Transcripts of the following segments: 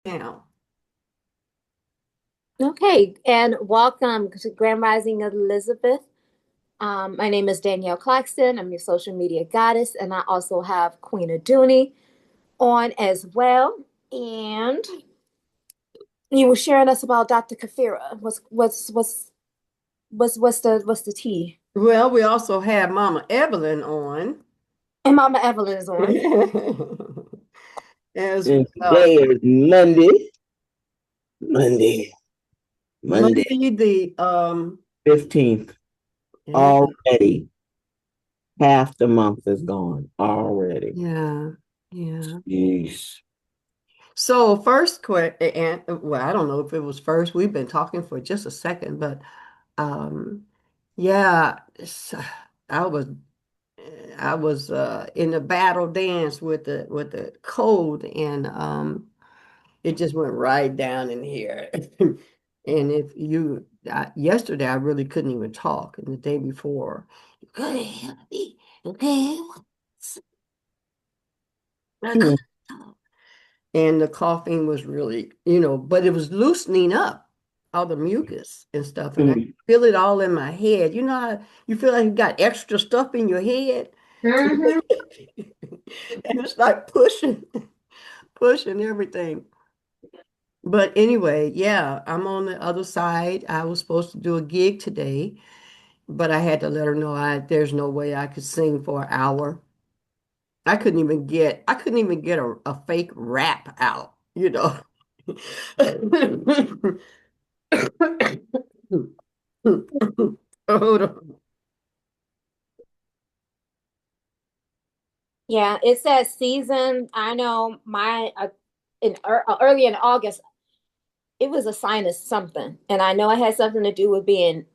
Now, Okay, and welcome to Grand Rising Elizabeth. My name is Danyelle Claxton. I'm your social media goddess, and I also have Queen Aduni on as well. And you were sharing us about Dr. Kafira. What's the tea? well, we also have Mama Evelyn on. And Mama Evelyn is on. As And today is Monday, Monday, Monday, Monday, the 15th. yeah, Already. Half the month is gone already. yeah, yeah. Yeesh. So first question, and well, I don't know if it was first. We've been talking for just a second, but um, yeah, I was I was in a battle dance with the cold, and it just went right down in here. And if you, yesterday, I really couldn't even talk. And the day before, you couldn't help me. Okay. I Hmm. couldn't talk. And the coughing was really, but it was loosening up all the mucus and stuff. And I Hmm. feel it all in my head. You know how you feel like you got extra stuff in your head? Hmm. And it's like pushing everything. But anyway, yeah, I'm on the other side. I was supposed to do a gig today, but I had to let her know there's no way I could sing for an hour. I couldn't even get a fake rap out. Hold on. Yeah, it says season. I know my early in August, it was a sign of something, and I know it had something to do with being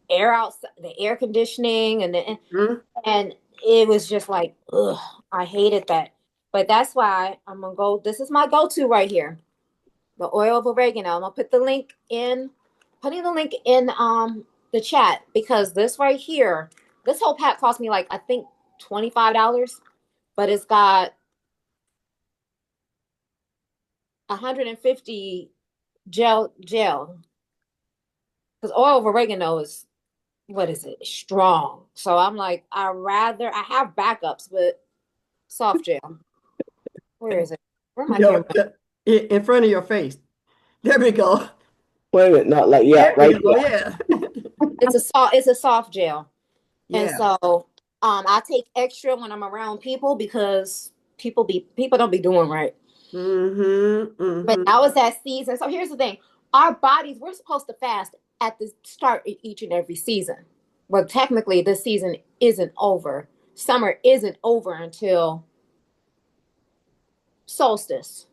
air out the air conditioning and it was just like ugh, I hated that. But that's why I'm gonna go. This is my go-to right here, the oil of oregano. I'm gonna putting the link in the chat because this right here, this whole pack cost me like I think $25, but it's got 150 gel because oil of oregano is what is it strong. So I'm like I have backups, but soft gel. Where is it? Where my No, camera? in front of your face. There we go. Wait a minute, not like, yeah, There we right go. there. Yeah. It's a soft gel. And Yeah. so I take extra when I'm around people because people don't be doing right. Mm-hmm. But Mm-hmm. that was that season. So here's the thing. Our bodies, we're supposed to fast at the start of each and every season. Well, technically this season isn't over. Summer isn't over until solstice,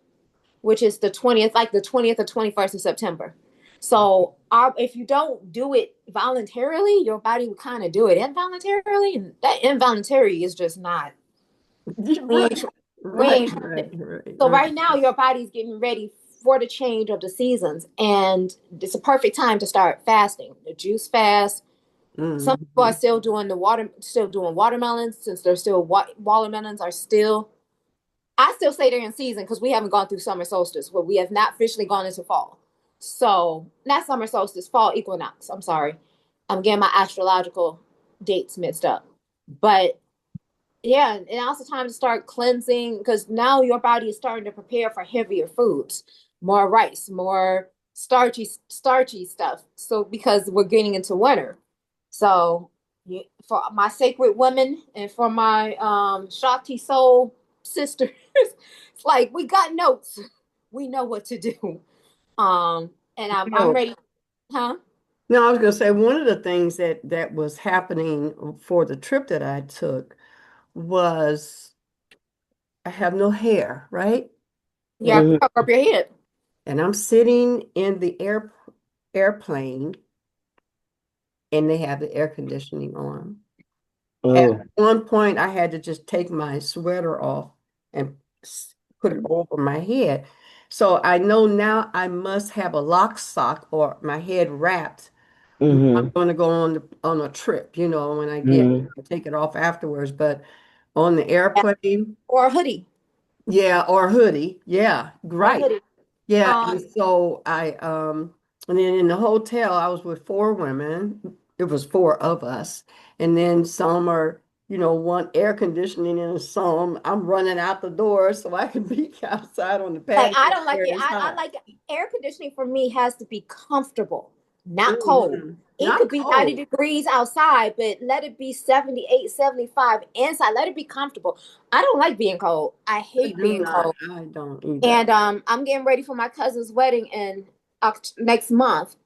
which is the 20th, like the 20th or 21st of September. So if you don't do it voluntarily, your body will kind of do it involuntarily. And that involuntary is just not, we Right. ain't, we Right. ain't. Right. Right. So right now, your body's getting ready for the change of the seasons. And it's a perfect time to start fasting. The juice fast. Some people are Mm-hmm. still doing watermelons since they're still, watermelons are still I still say they're in season because we haven't gone through summer solstice, but we have not officially gone into fall. So not summer solstice, fall equinox. I'm sorry. I'm getting my astrological dates mixed up. But yeah, and also time to start cleansing because now your body is starting to prepare for heavier foods, more rice, more starchy stuff. So because we're getting into winter. So for my sacred women and for my Shakti soul sisters, it's like we got notes. We know what to do. And I'm No, ready, huh? no, I was going to say one of the things that was happening for the trip that I took was I have no hair, right? And Yeah, Hmm. cover up your head. and I'm sitting in the airplane and they have the air conditioning on. At Oh. one point, I had to just take my sweater off and put it over my head. So I know now I must have a lock sock or my head wrapped. I'm Hmm. going to go on a trip, when Hmm. I take it off afterwards. But on the airplane, Or a hoodie. yeah, or a hoodie, yeah, Or a right. hoodie. Yeah, Um, and so and then in the hotel I was with four women. It was four of us. And then some are, one air conditioning and some I'm running out the door so I can be outside on the like patio I don't like where it. it's I hot. like air conditioning for me has to be comfortable, not cold. It Not could be 90 cold. degrees outside, but let it be 78, 75 inside. Let it be comfortable. I don't like being cold. I I hate do being not. cold. I don't either. And I'm getting ready for my cousin's wedding in next month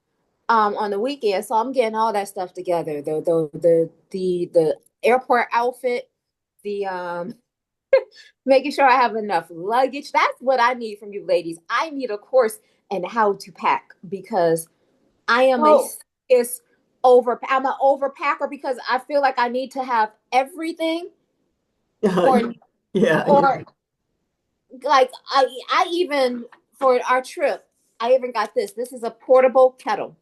on the weekend. So I'm getting all that stuff together. The airport outfit, the making sure I have enough luggage. That's what I need from you ladies. I need a course in how to pack because I am a Oh, serious I'm an overpacker because I feel like I need to have everything or yeah, or like I even for our trip, I even got this. This is a portable kettle.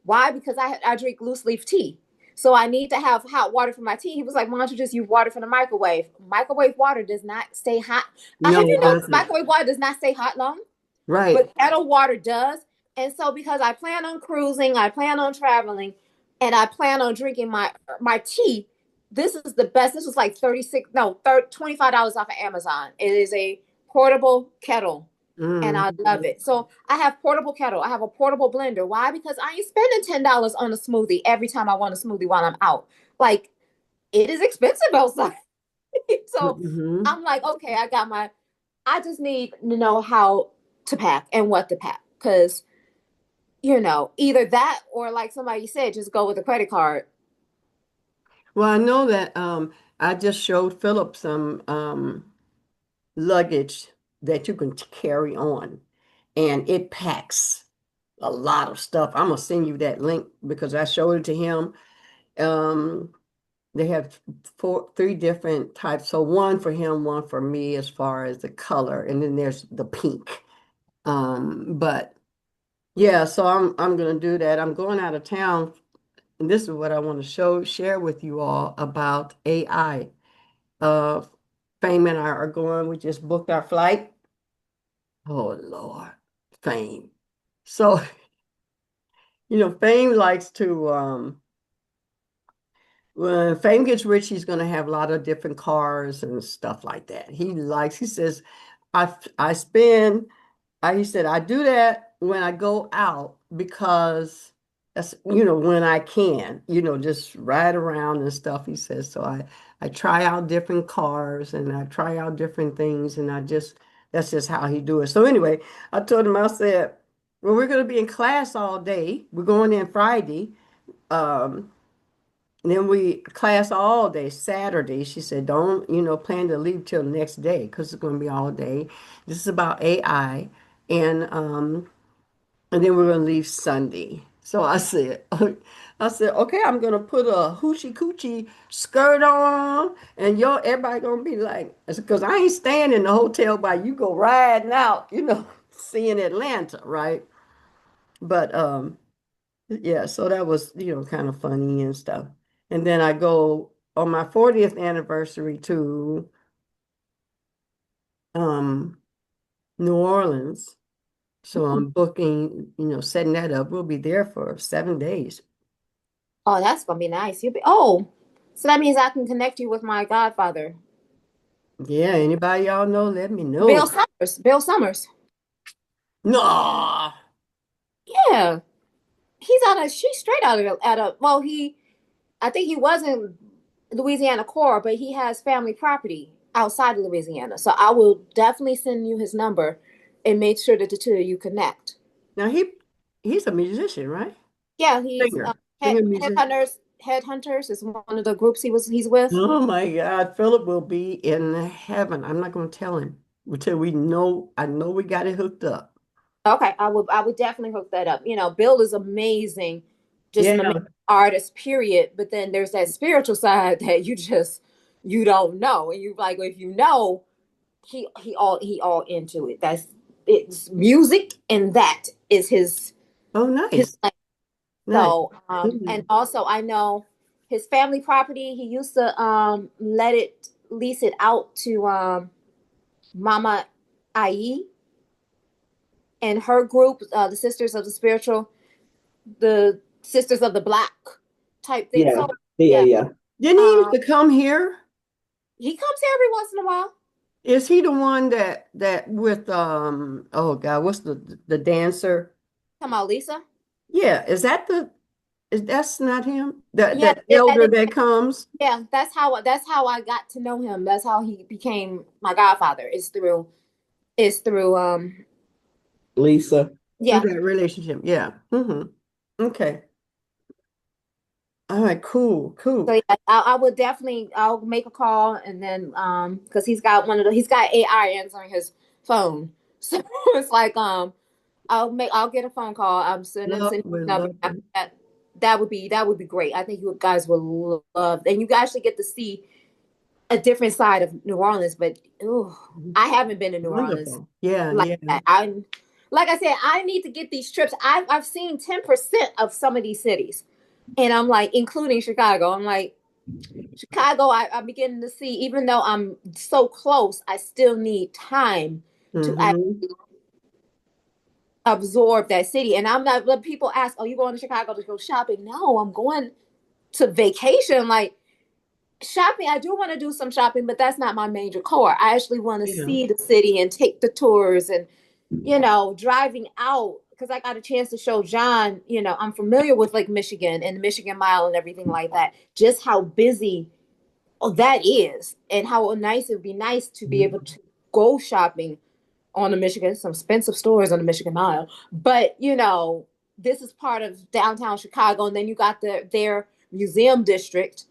Why? Because I drink loose leaf tea. So I need to have hot water for my tea. He was like, why don't you just use water from the microwave? Microwave water does not stay hot. Have no, you it noticed doesn't. microwave water does not stay hot long? Right. But kettle water does. And so because I plan on cruising, I plan on traveling, and I plan on drinking my tea, this is the best. This was like 36, no, $25 off of Amazon. It is a portable kettle and Mm. I love it. So I have portable kettle. I have a portable blender. Why? Because I ain't spending $10 on a smoothie every time I want a smoothie while I'm out. Like it is expensive outside. So Hmm. I'm like, okay, I just need to know how to pack and what to pack. Cause either that or like somebody said, just go with a credit card. Well, I know that I just showed Philip some luggage that you can carry on, and it packs a lot of stuff. I'm gonna send you that link because I showed it to him. Um, they have three different types. So one for him, one for me as far as the color, and then there's the pink. But yeah, so I'm gonna do that. I'm going out of town, and this is what I want to share with you all about AI. Uh, Fame and I are going. We just booked our flight. Oh Lord, Fame. So, Fame likes to when Fame gets rich, he's going to have a lot of different cars and stuff like that. He says, I spend he said, I do that when I go out because that's, when I can, just ride around and stuff. He says, so I try out different cars and I try out different things and that's just how he do it. So anyway, I told him, I said, well, we're going to be in class all day. We're going in Friday. Um, and then we class all day Saturday. She said, don't, plan to leave till next day because it's going to be all day. This is about AI. And then we're gonna leave Sunday. So I said, okay, I'm gonna put a hoochie coochie skirt on, and everybody gonna be like, because I ain't staying in the hotel while you go riding out, seeing Atlanta, right? But yeah, so that was, kind of funny and stuff. And then I go on my 40th anniversary to um New Orleans. So I'm booking, setting that up. We'll be there for 7 days. Oh, that's gonna be nice. So that means I can connect you with my godfather, Yeah, anybody y'all know, let me Bill know. Summers. Bill Summers. No. Yeah, she's straight out of well, I think he was in Louisiana core, but he has family property outside of Louisiana. So I will definitely send you his number and make sure that the two of you connect. Now he's a musician, right? Yeah, he's Singer, musician. Headhunters is one of the groups he's with. Oh my God, Philip will be in heaven. I'm not going to tell him until we know. I know we got it hooked up. Okay, I would definitely hook that up. Bill is amazing, just Yeah. an amazing artist, period. But then there's that spiritual side that you don't know. And you like if you know, he all into it. It's music and that is Oh, his nice, lane. nice. So and also I know his family property, he used to lease it out to Mama IE. and her group, the Sisters of the Spiritual, the Sisters of the Black type thing. Yeah, So yeah, yeah, yeah. Didn't he used um, to come here? he comes here every once in a while. Is he the one that with oh God, what's the dancer? Come on, Lisa. Yeah, is that the is that's not him? Yeah, That elder that comes? yeah. That's how I got to know him. That's how he became my godfather. Is through Lisa. Through yeah. that relationship. Yeah. Okay. All right, cool, So cool. yeah, I would definitely I'll make a call and then because he's got AI answering his phone. So it's like I'll get a phone call. I'm sending Lovely, his number. lovely. That would be great. I think you guys will love, and you actually get to see a different side of New Orleans. But ooh, I haven't been to New Orleans Wonderful. Yeah, like yeah. that. Like I said, I need to get these trips. I've seen 10% of some of these cities, and I'm like, including Chicago. I'm like, Chicago. I'm beginning to see, even though I'm so close, I still need time to Mm-hmm. absorb that city. And I'm not. When people ask, "Oh, you going to Chicago to go shopping?" No, I'm going to vacation. Like shopping, I do want to do some shopping, but that's not my major core. I actually want to Yeah. see the city and take the tours and driving out because I got a chance to show John. I'm familiar with Lake Michigan and the Michigan Mile and everything like that. Just how busy that is, and how nice it would be nice to be able to go shopping on the Michigan, some expensive stores on the Michigan Mile. But this is part of downtown Chicago, and then you got their museum district,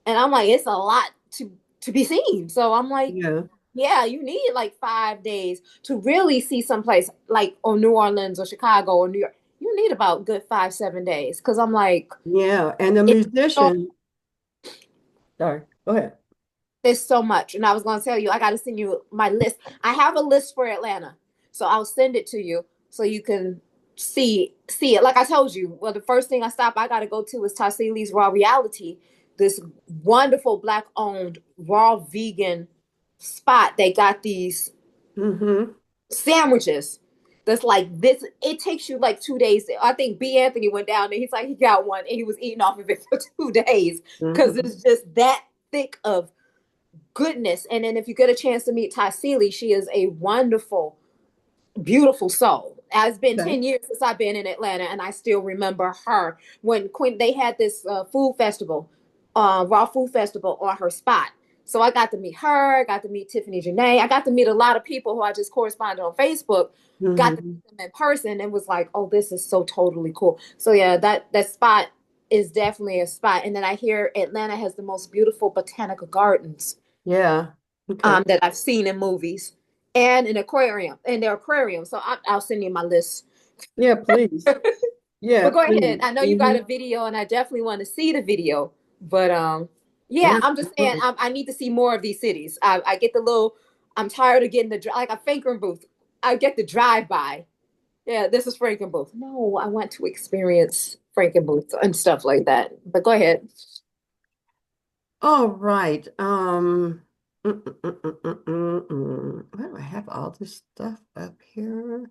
and I'm like, it's a lot to be seen. So I'm like, Yeah. yeah, you need like 5 days to really see someplace like or New Orleans or Chicago or New York. You need about good 5 7 days because I'm like, Yeah. And the it's so musician, sorry, go ahead. there's so much. And I was going to tell you, I got to send you my list. I have a list for Atlanta. So I'll send it to you so you can see it. Like I told you, well, the first thing I got to go to is Tassili's Raw Reality, this wonderful black owned raw vegan spot. They got these Mm-hmm. sandwiches that's like this. It takes you like 2 days. I think B. Anthony went down there. He's like, he got one and he was eating off of it for 2 days because Mm-hmm. it's just that thick of goodness. And then if you get a chance to meet Tassili, she is a wonderful, beautiful soul. It's been Okay. 10 years since I've been in Atlanta, and I still remember her when Queen they had this food festival, raw food festival on her spot. So I got to meet her, I got to meet Tiffany Janae, I got to meet a lot of people who I just corresponded on Facebook, got to Mm-hmm. meet them in person, and was like, oh, this is so totally cool. So yeah, that spot is definitely a spot. And then I hear Atlanta has the most beautiful botanical gardens Yeah. Okay. that I've seen in movies, and an aquarium, and their aquarium. So I'll send you my list. Yeah, please. Yeah, But go ahead. please. I know you got Mm-hmm. a video, and I definitely want to see the video. But yeah, Yeah, I'm just saying absolutely. I need to see more of these cities. I get the little. I'm tired of getting like a Franken booth. I get the drive by. Yeah, this is Franken booth. No, I want to experience Franken booth and stuff like that. But go ahead. All right. Why do I have all this stuff up here?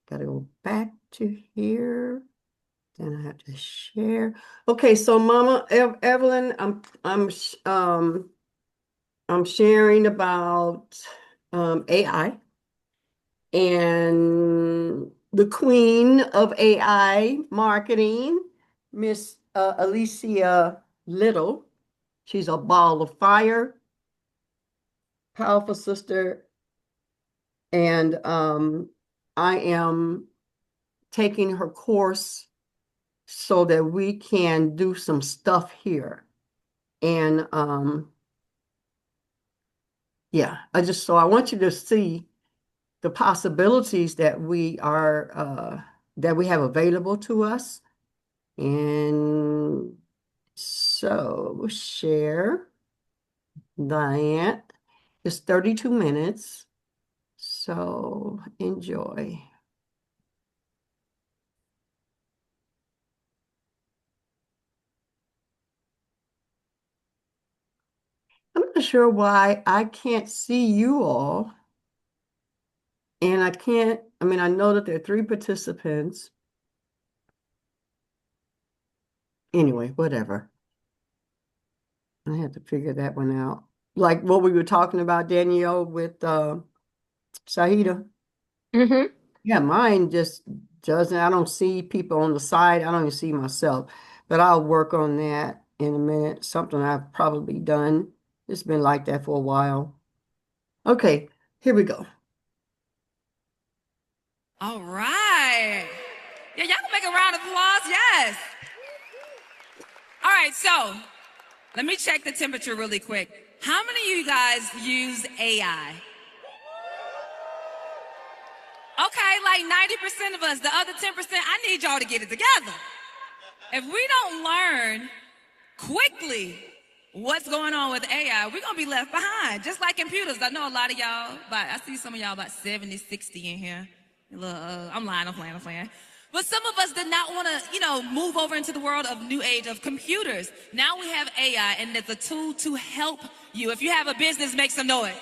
Gotta go back to here. Then I have to share. Okay, so Mama Evelyn, I'm sharing about AI and the queen of AI marketing, Miss Alicia Little. She's a ball of fire, powerful sister, and I am taking her course so that we can do some stuff here. And yeah, I want you to see the possibilities that we have available to us. And so share Diane. It's 32 minutes. So enjoy. I'm not sure why I can't see you all. And I can't, I mean, I know that there are three participants. Anyway, whatever. I had to figure that one out. Like what we were talking about, Danielle, with Sahida. Mm-hmm. Yeah, mine just doesn't. I don't see people on the side. I don't even see myself. But I'll work on that in a minute. Something I've probably done. It's been like that for a while. Okay, here we go. All right. Yeah, y'all can make a round of applause. Yes. All right, so let me check the temperature really quick. How many of you guys use AI? Okay, like 90% of us. The other 10%, I need y'all to get it together. If we don't learn quickly what's going on with AI, we're going to be left behind. Just like computers. I know a lot of y'all, but I see some of y'all about 70, 60 in here. I'm lying, I'm playing. But some of us did not want to, move over into the world of new age of computers. Now we have AI, and it's a tool to help you. If you have a business, make some noise.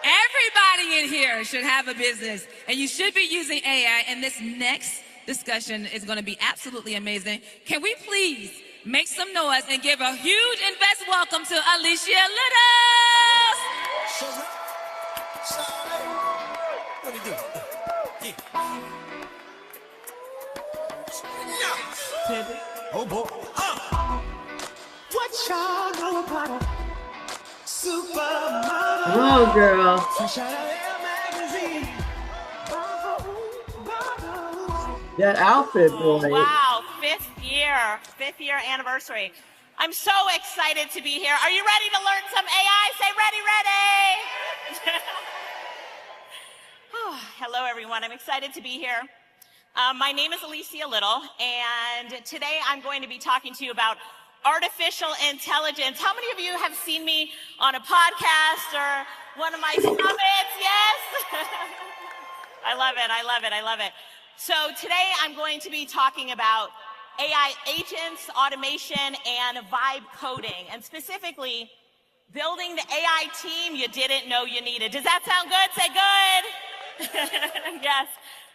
Everybody in here should have a business, and you should be using AI, and this next discussion is going to be absolutely amazing. Can we please make some noise and give a huge and best welcome to Alicia Little? What do you do? Oh boy. What y'all know about a supermodel? Come on, girl. Fresh out of Elle magazine. That outfit, boy. Wow, fifth year anniversary. I'm so excited to be here. Are you ready to learn some AI? Say ready. Oh, hello, everyone. I'm excited to be here. My name is Alicia Little, and today I'm going to be talking to you about artificial intelligence. How many of you have seen me on a podcast or one of my summits? Yes? I love it. So today I'm going to be talking about AI agents, automation, and vibe coding, and specifically building the AI team you didn't know you needed. Does that sound good? Say good. Yes.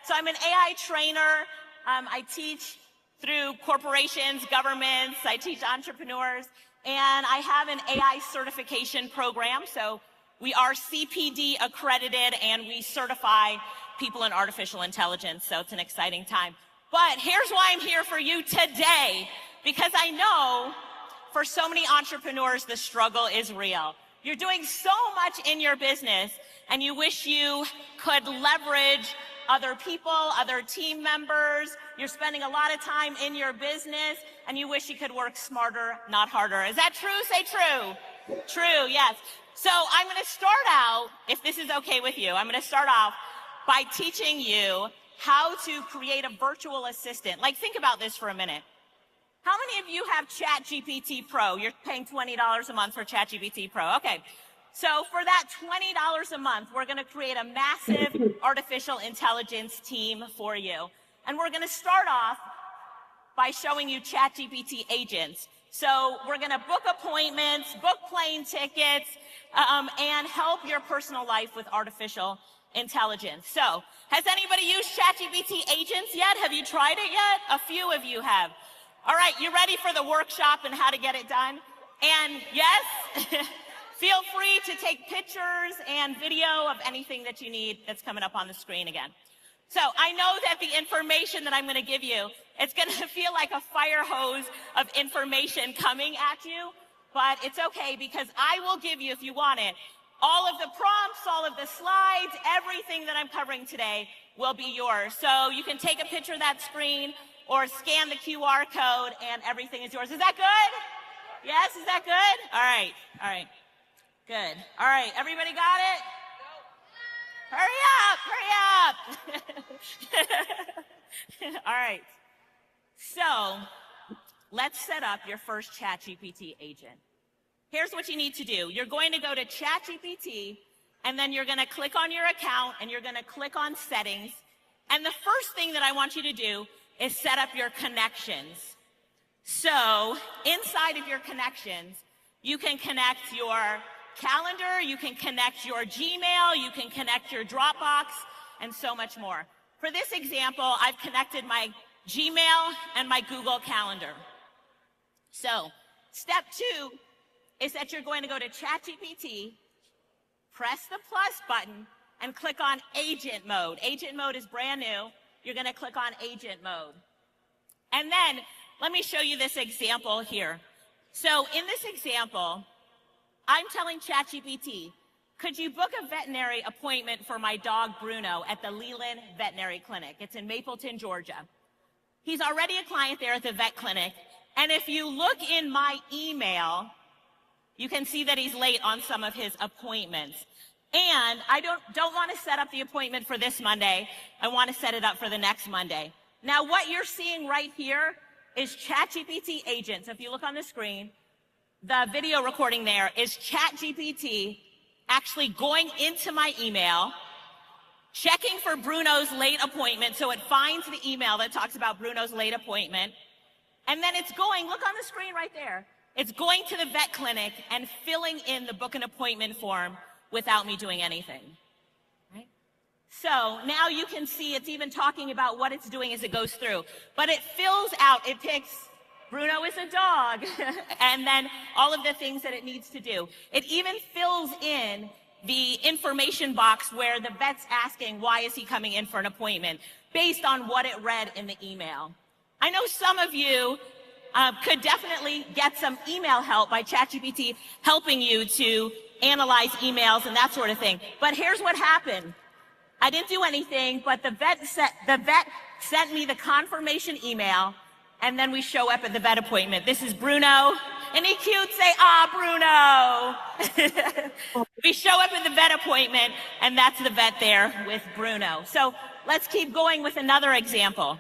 So I'm an AI trainer. I teach through corporations, governments. I teach entrepreneurs, and I have an AI certification program. So we are CPD accredited, and we certify people in artificial intelligence. So it's an exciting time. But here's why I'm here for you today, because I know for so many entrepreneurs, the struggle is real. You're doing so much in your business, and you wish you could leverage other people, other team members. You're spending a lot of time in your business, and you wish you could work smarter, not harder. Is that true? Say true. True, yes. So I'm going to start out, if this is okay with you, I'm going to start off by teaching you how to create a virtual assistant. Like, think about this for a minute. How many of you have ChatGPT Pro? You're paying $20 a month for ChatGPT Pro. Okay. So for that $20 a month, we're going to create a massive artificial intelligence team for you. And we're going to start off by showing you ChatGPT agents. So we're going to book appointments, book plane tickets, and help your personal life with artificial intelligence. So has anybody used ChatGPT agents yet? Have you tried it yet? A few of you have. All right, you ready for the workshop and how to get it done? And yes, feel free to take pictures and video of anything that you need that's coming up on the screen again. So I know that the information that I'm going to give you, it's going to feel like a fire hose of information coming at you, but it's okay because I will give you, if you want it, all of the prompts, all of the slides, everything that I'm covering today will be yours. So you can take a picture of that screen or scan the QR code and everything is yours. Is that good? Yes, is that good? All right, good. All right, everybody got it? Hurry up. All right, so let's set up your first ChatGPT agent. Here's what you need to do. You're going to go to ChatGPT, and then you're going to click on your account, and you're going to click on settings. And the first thing that I want you to do is set up your connections. So inside of your connections, you can connect your calendar, you can connect your Gmail, you can connect your Dropbox, and so much more. For this example, I've connected my Gmail and my Google Calendar. So, step 2 is that you're going to go to ChatGPT, press the plus button, and click on agent mode. Agent mode is brand new. You're going to click on agent mode. And then, let me show you this example here. So, in this example, I'm telling ChatGPT, could you book a veterinary appointment for my dog Bruno at the Leland Veterinary Clinic? It's in Mapleton, Georgia. He's already a client there at the vet clinic. And if you look in my email, you can see that he's late on some of his appointments. And I don't want to set up the appointment for this Monday. I want to set it up for the next Monday. Now, what you're seeing right here is ChatGPT agent. So if you look on the screen, the video recording there is ChatGPT actually going into my email, checking for Bruno's late appointment. So it finds the email that talks about Bruno's late appointment. And then it's going, look on the screen right there. It's going to the vet clinic and filling in the book an appointment form without me doing anything. Right? So now you can see it's even talking about what it's doing as it goes through. But it fills out, it picks Bruno is a dog, and then all of the things that it needs to do. It even fills in the information box where the vet's asking, why is he coming in for an appointment, based on what it read in the email. I know some of you could definitely get some email help by ChatGPT helping you to analyze emails and that sort of thing. But here's what happened. I didn't do anything, but the vet sent me the confirmation email, and then we show up at the vet appointment. This is Bruno. Any cute? Say, ah, Bruno. We show up at the vet appointment, and that's the vet there with Bruno. So let's keep going with another example.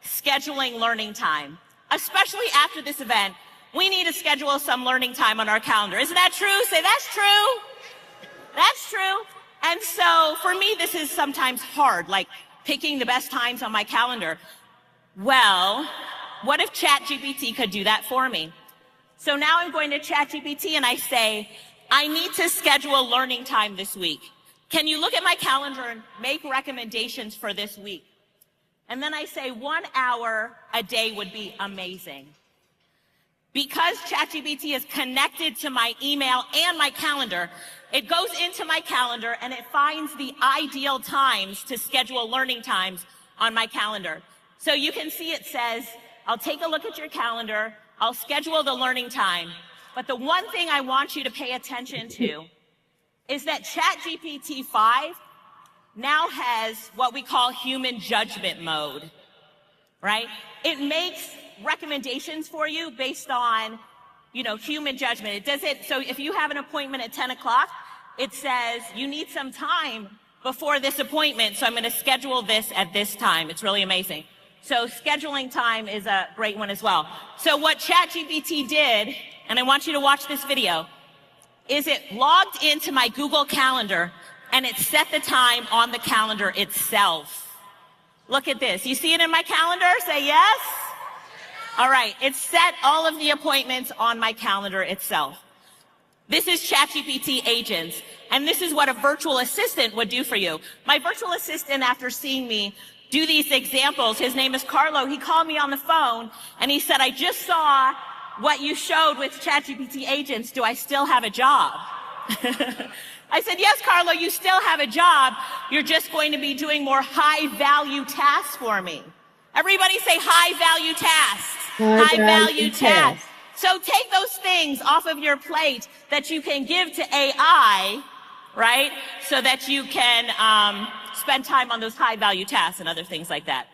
Scheduling learning time. Especially after this event, we need to schedule some learning time on our calendar. Isn't that true? Say, that's true. That's true. And so for me, this is sometimes hard, like picking the best times on my calendar. Well, what if ChatGPT could do that for me? So now I'm going to ChatGPT and I say, I need to schedule learning time this week. Can you look at my calendar and make recommendations for this week? And then I say 1 hour a day would be amazing. Because ChatGPT is connected to my email and my calendar, it goes into my calendar and it finds the ideal times to schedule learning times on my calendar. So you can see it says, I'll take a look at your calendar, I'll schedule the learning time. But the one thing I want you to pay attention to is that ChatGPT 5 now has what we call human judgment mode, right? It makes recommendations for you based on, human judgment. It does it, so if you have an appointment at 10 o'clock, it says you need some time before this appointment, so I'm gonna schedule this at this time. It's really amazing. So scheduling time is a great one as well. So what ChatGPT did, and I want you to watch this video, is it logged into my Google Calendar and it set the time on the calendar itself. Look at this. You see it in my calendar? Say yes. All right. It set all of the appointments on my calendar itself. This is ChatGPT agents, and this is what a virtual assistant would do for you. My virtual assistant, after seeing me do these examples, his name is Carlo, he called me on the phone and he said, I just saw what you showed with ChatGPT agents. Do I still have a job? I said, yes, Carlo, you still have a job. You're just going to be doing more high-value tasks for me. Everybody say high-value tasks. High-value tasks. So take those things off of your plate that you can give to AI, right? So that you can spend time on those high-value tasks and other things like that.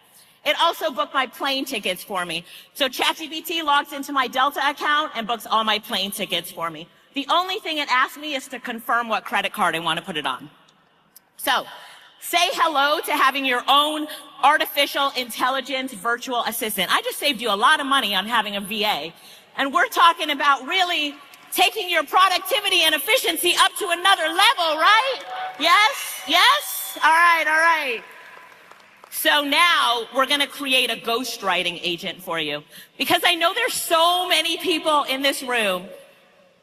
It also booked my plane tickets for me. So ChatGPT logs into my Delta account and books all my plane tickets for me. The only thing it asks me is to confirm what credit card I want to put it on. So, say hello to having your own artificial intelligence virtual assistant. I just saved you a lot of money on having a VA. And we're talking about really taking your productivity and efficiency up to another level, right? Yes? Yes? All right, all right. So now we're going to create a ghostwriting agent for you. Because I know there's so many people in this room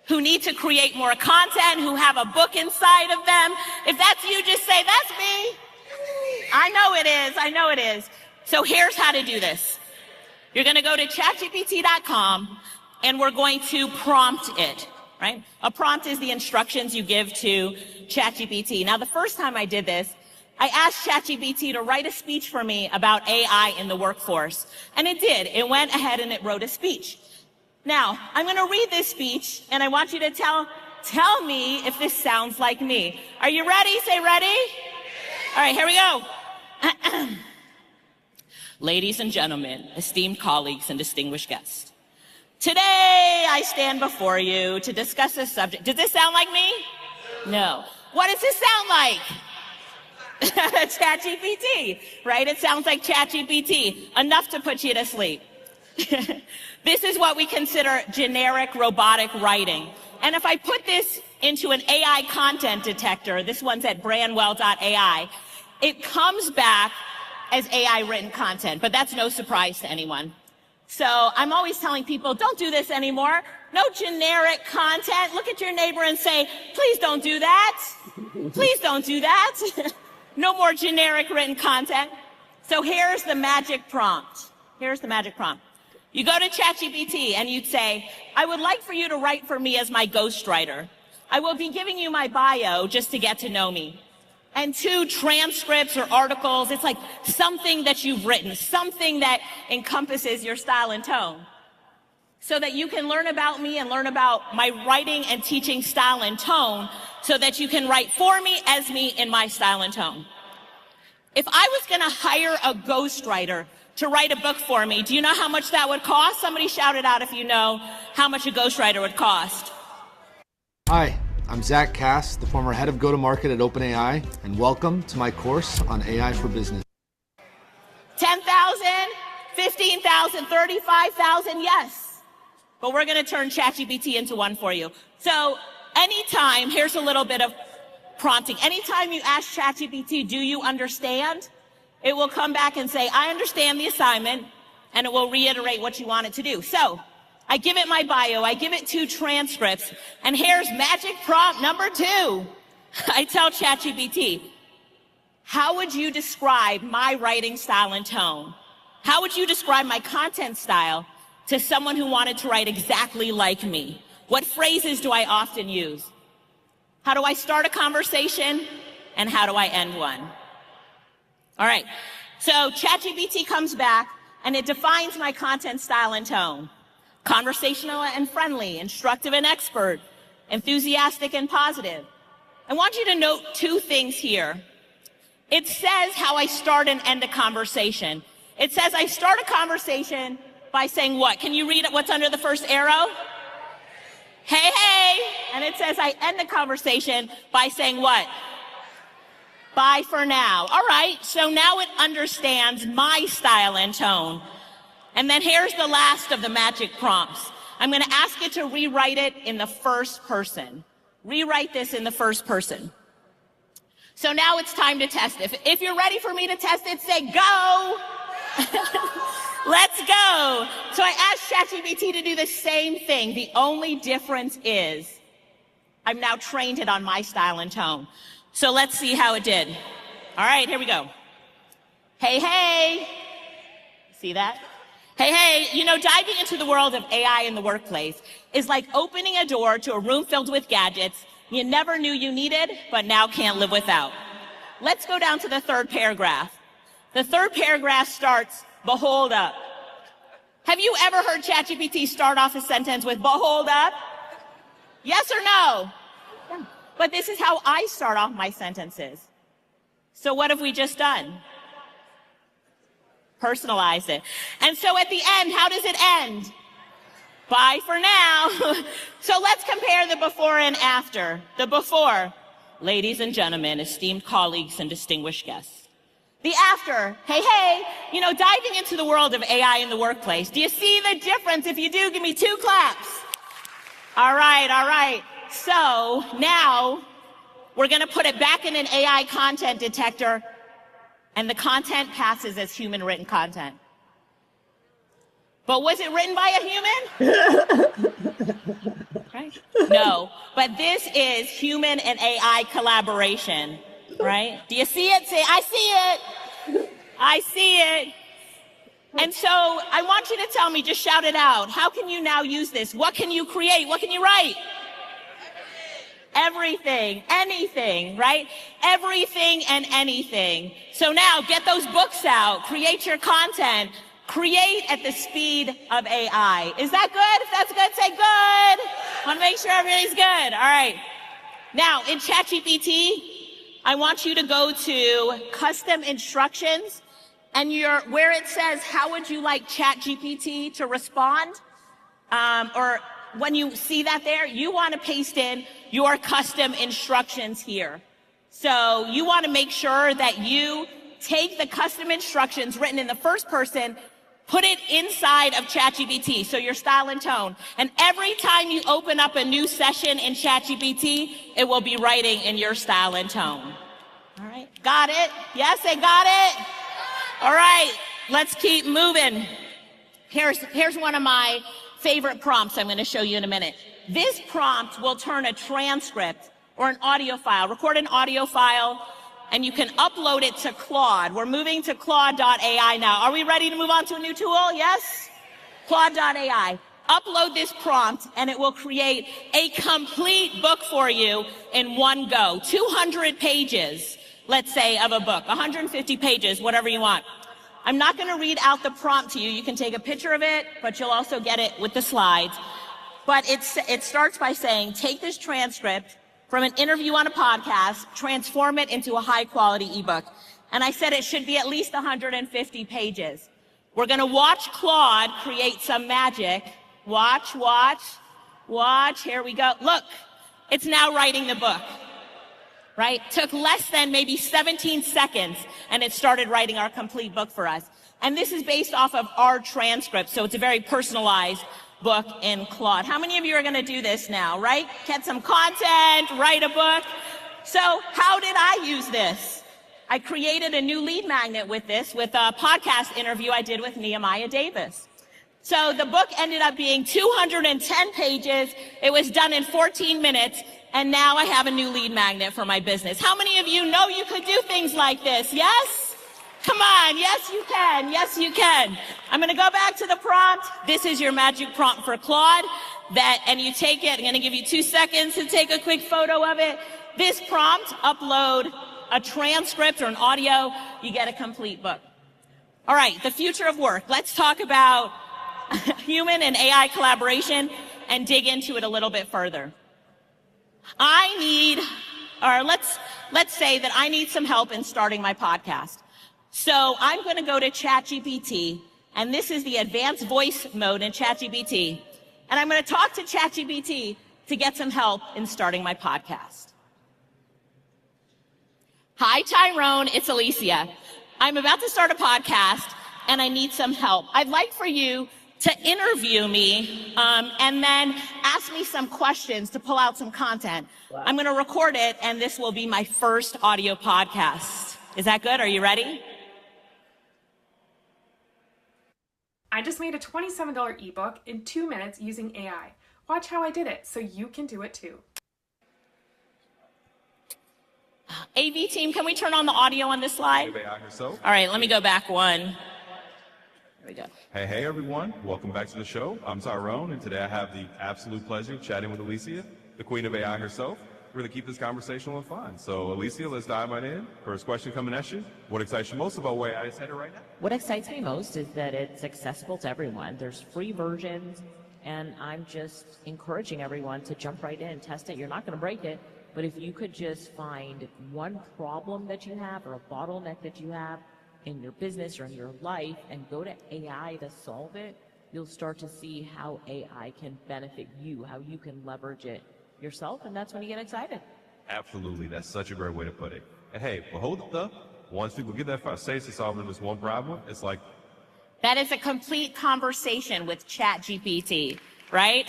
who need to create more content, who have a book inside of them. If that's you, just say, that's me. I know it is. I know it is. So here's how to do this. You're going to go to chatgpt.com and we're going to prompt it, right? A prompt is the instructions you give to ChatGPT. Now, the first time I did this, I asked ChatGPT to write a speech for me about AI in the workforce. And it did. It went ahead and it wrote a speech. Now, I'm going to read this speech and I want you to tell me if this sounds like me. Are you ready? Say ready. All right, here we go. Ladies and gentlemen, esteemed colleagues and distinguished guests. Today, I stand before you to discuss this subject. Does this sound like me? No. What does this sound like? ChatGPT, right? It sounds like ChatGPT, enough to put you to sleep. This is what we consider generic robotic writing. And if I put this into an AI content detector, this one's at brandwell.ai, it comes back as AI written content, but that's no surprise to anyone. So I'm always telling people, don't do this anymore. No generic content. Look at your neighbor and say, please don't do that. Please don't do that. No more generic written content. So here's the magic prompt. Here's the magic prompt. You go to ChatGPT and you'd say, I would like for you to write for me as my ghostwriter. I will be giving you my bio just to get to know me. And 2 transcripts or articles. It's like something that you've written, something that encompasses your style and tone, so that you can learn about me and learn about my writing and teaching style and tone, so that you can write for me, as me, in my style and tone. If I was going to hire a ghostwriter to write a book for me, do you know how much that would cost? Somebody shout it out if you know how much a ghostwriter would cost. Hi, I'm Zach Cass, the former head of go-to-market at OpenAI, and welcome to my course on AI for Business. 10,000, 15,000, 35,000, yes. But we're going to turn ChatGPT into one for you. So anytime, here's a little bit of prompting. Anytime you ask ChatGPT, do you understand? It will come back and say, I understand the assignment, and it will reiterate what you want it to do. So I give it my bio, I give it 2 transcripts, and here's magic prompt number 2. I tell ChatGPT, how would you describe my writing style and tone? How would you describe my content style to someone who wanted to write exactly like me? What phrases do I often use? How do I start a conversation? And how do I end one? All right, so ChatGPT comes back and it defines my content style and tone. Conversational and friendly, instructive and expert, enthusiastic and positive. I want you to note 2 things here. It says how I start and end a conversation. It says I start a conversation by saying what? Can you read what's under the first arrow? Hey, hey. And it says I end the conversation by saying what? Bye for now. All right, so now it understands my style and tone. And then here's the last of the magic prompts. I'm going to ask it to rewrite it in the first person. Rewrite this in the first person. So now it's time to test it. If you're ready for me to test it, say go. Let's go. So I asked ChatGPT to do the same thing. The only difference is I've now trained it on my style and tone. So let's see how it did. All right, here we go. Hey, hey. See that? Hey, hey, you know, diving into the world of AI in the workplace is like opening a door to a room filled with gadgets you never knew you needed, but now can't live without. Let's go down to the 3rd paragraph. The 3rd paragraph starts, behold up. Have you ever heard ChatGPT start off a sentence with behold up? Yes or no? Yeah. But this is how I start off my sentences. So what have we just done? Personalize it. And so at the end, how does it end? Bye for now. So let's compare the before and after. The before, ladies and gentlemen, esteemed colleagues and distinguished guests. The after, hey, hey, you know, diving into the world of AI in the workplace. Do you see the difference? If you do, give me 2 claps. All right, all right. So now we're going to put it back in an AI content detector, and the content passes as human written content. But was it written by a human? Right? AI? No, but this is human and AI collaboration, right? Do you see it? Say, I see it. I see it. And so I want you to tell me, just shout it out. How can you now use this? What can you create? What can you write? Everything, anything, right? Everything and anything. So now get those books out, create your content, create at the speed of AI. Is that good? If that's good, say good. Want to make sure everybody's good. All right. Now in ChatGPT, I want you to go to custom instructions, and where it says, how would you like ChatGPT to respond? Or when you see that there, you want to paste in your custom instructions here. So you want to make sure that you take the custom instructions written in the first person, put it inside of ChatGPT, so your style and tone. And every time you open up a new session in ChatGPT, it will be writing in your style and tone. All right, got it? Yes, I got it? All right, let's keep moving. Here's one of my favorite prompts I'm going to show you in a minute. This prompt will turn a transcript or an audio file, record an audio file, and you can upload it to Claude. We're moving to Claude.ai now. Are we ready to move on to a new tool? Yes? Claude.ai. Upload this prompt and it will create a complete book for you in one go. 200 pages, let's say, of a book, 150 pages, whatever you want. I'm not going to read out the prompt to you. You can take a picture of it, but you'll also get it with the slides. But it starts by saying, take this transcript from an interview on a podcast, transform it into a high-quality ebook. And I said it should be at least 150 pages. We're going to watch Claude create some magic. Watch, watch, watch. Here we go. Look, it's now writing the book. Right? Took less than maybe 17 seconds, and it started writing our complete book for us. And this is based off of our transcript, so it's a very personalized book in Claude. How many of you are going to do this now, right? Get some content, write a book. So how did I use this? I created a new lead magnet with this, with a podcast interview I did with Nehemiah Davis. So the book ended up being 210 pages. It was done in 14 minutes. And now I have a new lead magnet for my business. How many of you know you could do things like this? Yes? Come on. Yes, you can. Yes, you can. I'm going to go back to the prompt. This is your magic prompt for Claude. And you take it. I'm going to give you 2 seconds to take a quick photo of it. This prompt, upload a transcript or an audio. You get a complete book. All right. The future of work. Let's talk about human and AI collaboration and dig into it a little bit further. Let's say that I need some help in starting my podcast. So I'm going to go to ChatGPT, and this is the advanced voice mode in ChatGPT. And I'm going to talk to ChatGPT to get some help in starting my podcast. Hi, Tyrone. It's Alicia. I'm about to start a podcast, and I need some help. I'd like for you to interview me and then ask me some questions to pull out some content. Wow. I'm going to record it, and this will be my first audio podcast. Is that good? Are you ready? I just made a $27 ebook in 2 minutes using AI. Watch how I did it so you can do it too. AV team, can we turn on the audio on this slide? All right, let me go back one. Here we go. Hey everyone, welcome back to the show. I'm Tyrone, and today I have the absolute pleasure of chatting with Alicia, the queen of AI herself. We're going to keep this conversational and fun. So Alicia, let's dive right in. First question coming at you. What excites you most about where AI is headed right now? What excites me most is that it's accessible to everyone. There's free versions, and I'm just encouraging everyone to jump right in, test it. You're not going to break it, but if you could just find one problem that you have or a bottleneck that you have in your business or in your life and go to AI to solve it, you'll start to see how AI can benefit you, how you can leverage it yourself, and that's when you get excited. Absolutely, that's such a great way to put it. And hey, but hold it up. Once people get that stage to solving this one problem, it's like... That is a complete conversation with ChatGPT, right?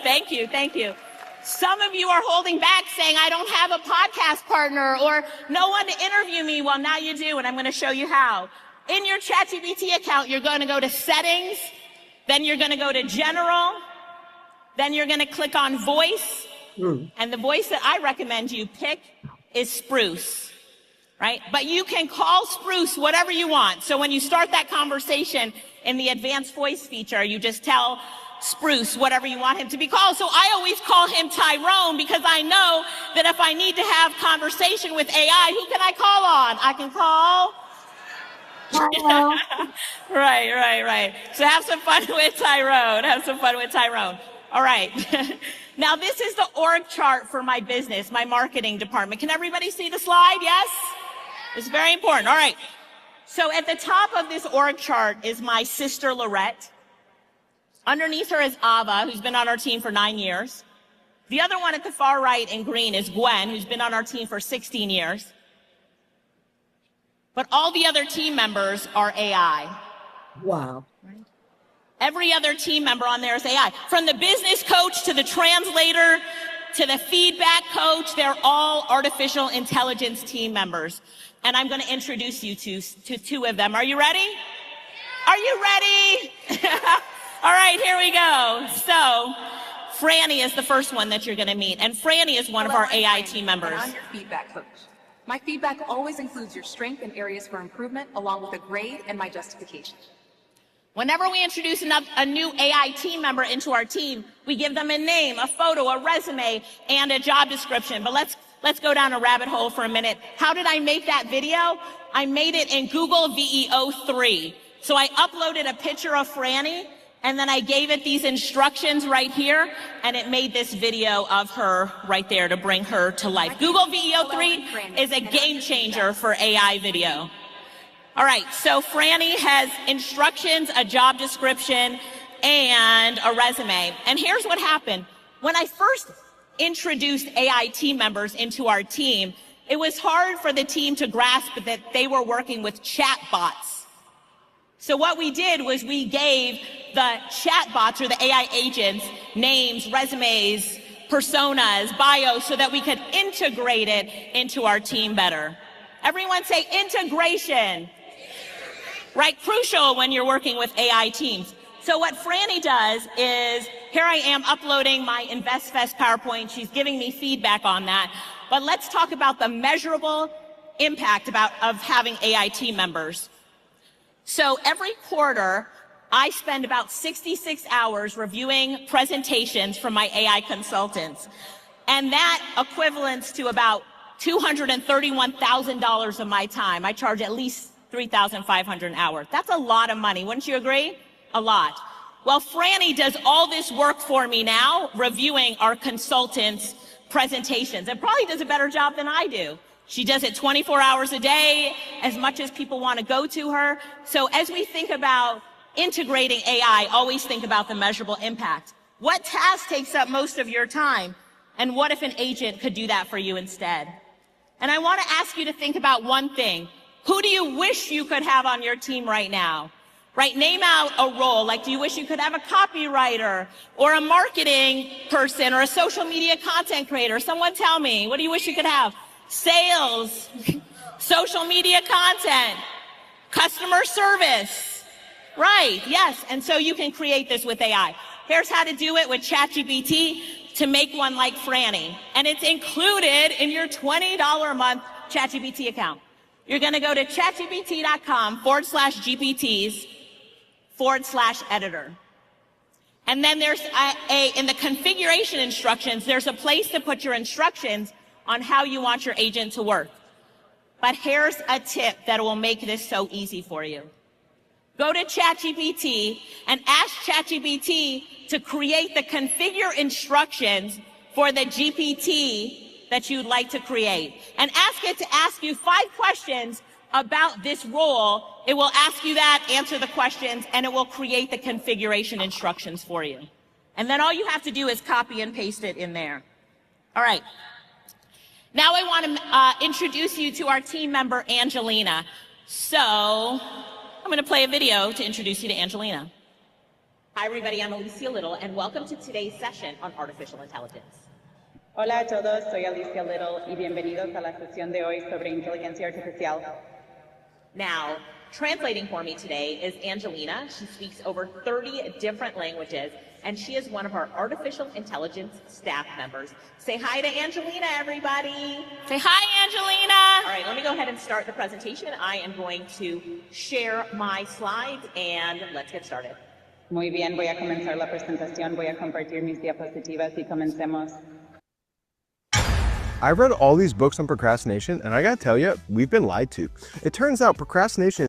Thank you, thank you. Some of you are holding back saying, I don't have a podcast partner or no one to interview me. Well, now you do, and I'm going to show you how. In your ChatGPT account, you're going to go to settings, then you're going to go to general, Then you're going to click on voice, and the voice that I recommend you pick is Spruce, right? But you can call Spruce whatever you want. So when you start that conversation in the advanced voice feature, you just tell Spruce whatever you want him to be called. So I always call him Tyrone because I know that if I need to have conversation with AI, who can I call on? I can call... Right. So have some fun with Tyrone. All right. Now this is the org chart for my business, my marketing department. Can everybody see the slide? Yes? It's very important. All right. So at the top of this org chart is my sister Lorette. Underneath her is Ava, who's been on our team for 9 years. The other one at the far right in green is Gwen, who's been on our team for 16 years. But all the other team members are AI. Wow. Every other team member on there is AI. From the business coach to the translator to the feedback coach, they're all artificial intelligence team members. And I'm going to introduce you to two of them. Are you ready? Are you ready? All right, here we go. So Franny is the first one that you're going to meet. And Franny is one of our AI team members. And I'm your feedback coach. My feedback always includes your strength and areas for improvement, along with a grade and my justification. Whenever we introduce a new AI team member into our team, we give them a name, a photo, a resume, and a job description. But let's go down a rabbit hole for a minute. How did I make that video? I made it in Google VEO3. So I uploaded a picture of Franny, and then I gave it these instructions right here, and it made this video of her right there to bring her to life. Google VEO3 is a game changer for AI video. All right, so Franny has instructions, a job description, and a resume. And here's what happened. When I first introduced AI team members into our team, it was hard for the team to grasp that they were working with chat bots. So what we did was we gave the chat bots or the AI agents names, resumes, personas, bios, so that we could integrate it into our team better. Everyone say integration. Right, crucial when you're working with AI teams. So what Franny does is, here I am uploading my InvestFest PowerPoint. She's giving me feedback on that. But let's talk about the measurable impact of having AI team members. So every quarter, I spend about 66 hours reviewing presentations from my AI consultants. And that equivalents to about $231,000 of my time. I charge at least $3,500 an hour. That's a lot of money, wouldn't you agree? A lot. Well, Franny does all this work for me now, reviewing our consultants' presentations, and probably does a better job than I do. She does it 24 hours a day, as much as people want to go to her. So as we think about integrating AI, always think about the measurable impact. What task takes up most of your time? And what if an agent could do that for you instead? And I want to ask you to think about one thing. Who do you wish you could have on your team right now? Right, name out a role. Like, do you wish you could have a copywriter or a marketing person or a social media content creator? Someone tell me, what do you wish you could have? Sales, social media content, customer service. Right, yes, and so you can create this with AI. Here's how to do it with ChatGPT to make one like Franny. And it's included in your $20 a month ChatGPT account. You're gonna go to chatgpt.com/GPTs/editor. And then there's in the configuration instructions, there's a place to put your instructions on how you want your agent to work. But here's a tip that will make this so easy for you. Go to ChatGPT and ask ChatGPT to create the configure instructions for the GPT that you'd like to create. And ask it to ask you 5 questions about this role. It will ask you that, answer the questions, and it will create the configuration instructions for you. And then all you have to do is copy and paste it in there. All right. Now I want to introduce you to our team member, Angelina. So I'm going to play a video to introduce you to Angelina. Hi, everybody. I'm Alicia Little, and welcome to today's session on artificial intelligence. Hola a todos, soy Alicia Little y bienvenidos a la sesión de hoy sobre inteligencia artificial. Now, translating for me today is Angelina. She speaks over 30 different languages, and she is one of our artificial intelligence staff members. Say hi to Angelina, everybody. Say hi, Angelina. All right, let me go ahead and start the presentation. I am going to share my slides, and let's get started. Muy bien, voy a comenzar la presentación. Voy a compartir mis diapositivas y comencemos. I read all these books on procrastination, and I gotta tell you, we've been lied to. It turns out procrastination.